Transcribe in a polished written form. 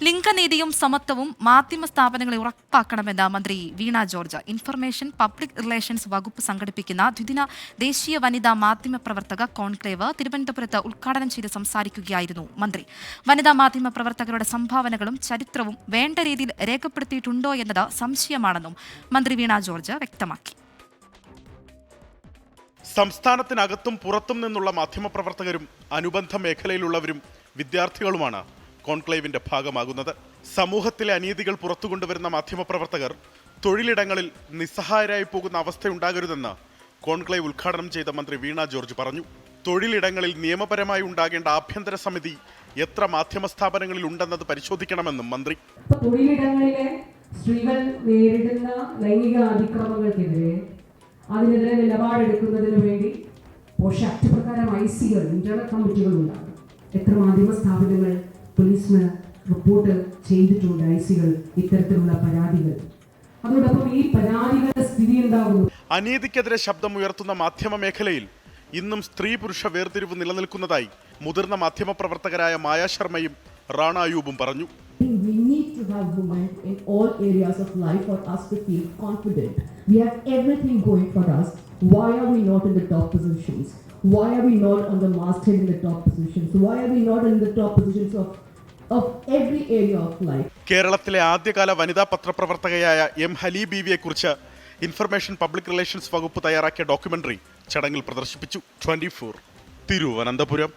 ലിംഗനീതിയും സമത്വവും മാധ്യമ സ്ഥാപനങ്ങളെ ഉറപ്പാക്കണമെന്ന് മന്ത്രി വീണ ജോർജ്. ഇൻഫർമേഷൻ പബ്ലിക് റിലേഷൻസ് വകുപ്പ് സംഘടിപ്പിക്കുന്ന ദ്വിദിന ദേശീയ വനിതാ മാധ്യമ പ്രവർത്തക കോൺക്ലേവ് തിരുവനന്തപുരത്ത് ഉദ്ഘാടനം ചെയ്ത് സംസാരിക്കുകയായിരുന്നു മന്ത്രി. വനിതാ മാധ്യമ പ്രവർത്തകരുടെ സംഭാവനകളും ചരിത്രവും വേണ്ട രീതിയിൽ രേഖപ്പെടുത്തിയിട്ടുണ്ടോ എന്നത് സംശയമാണെന്നും മന്ത്രി വീണ ജോർജ് വ്യക്തമാക്കി. സംസ്ഥാനത്തിനകത്തും പുറത്തും നിന്നുള്ള മാധ്യമപ്രവർത്തകരും അനുബന്ധ മേഖലയിലുള്ളവരും വിദ്യാർത്ഥികളുമാണ് കോൺക്ലേവിന്റെ ഭാഗമാകുന്നത്. സമൂഹത്തിലെ അനീതികൾ പുറത്തുകൊണ്ടുവരുന്ന മാധ്യമപ്രവർത്തകർ തൊഴിലിടങ്ങളിൽ നിസ്സഹായരായി പോകുന്ന അവസ്ഥയുണ്ടാകരുതെന്ന് കോൺക്ലേവ് ഉദ്ഘാടനം ചെയ്ത മന്ത്രി വീണ ജോർജ് പറഞ്ഞു. തൊഴിലിടങ്ങളിൽ നിയമപരമായി ഉണ്ടാകേണ്ട ആഭ്യന്തര സമിതി എത്ര മാധ്യമ സ്ഥാപനങ്ങളിൽ ഉണ്ടെന്നത് പരിശോധിക്കണമെന്നും മന്ത്രി. തൊഴിലിടങ്ങളിലെ സ്ത്രീകൾ നേരിടുന്ന ലൈംഗിക അതിക്രമങ്ങൾക്കെതിരെ അതിനെതിരെ നിലപാടെടുക്കുന്നതിന് വേണ്ടി പോഷ് ആക്ട് പ്രകാരം ICകൾ ഇന്റേണൽ കമ്മിറ്റികൾ ഉണ്ടാകും. എത്ര മാധ്യമ സ്ഥാപനങ്ങൾ പോലീസിന് റിപ്പോർട്ട് ചെയ്തിട്ടുണ്ട് ICകൾ ഇത്തരത്തിലുള്ള പരാതികൾ. അതോടൊപ്പം ഈ പരാതികളുടെ സ്ഥിതി എന്താകുന്നു? അനീതിക്കെതിരെ ശബ്ദമുയർത്തുന്ന മാധ്യമ മേഖലയിൽ ഇന്നും സ്ത്രീ പുരുഷ വേർതിരിവ് നിലനിൽക്കുന്നതായി മുതിർന്ന മാധ്യമപ്രവർത്തകരായ മായ ശർമ്മയും റാണ അയൂബും പറഞ്ഞു. We need to have women in all areas of life for us to feel confident. We have everything going for us. Why are we not in the top positions? Why are we not on the masthead in the top positions? Why are we not in the top positions of every area of life? കേരളത്തിലെ ആദ്യകാല വനിതാ പത്രപ്രവർത്തകയായ M. ഹലീബീവിയെ കുറിച്ച് information public relations വകുപ്പ് തയ്യാറാക്കിയ documentary ചടങ്ങിൽ പ്രദർശിപ്പിച്ചു. 24 തിരുവനന്തപുരം.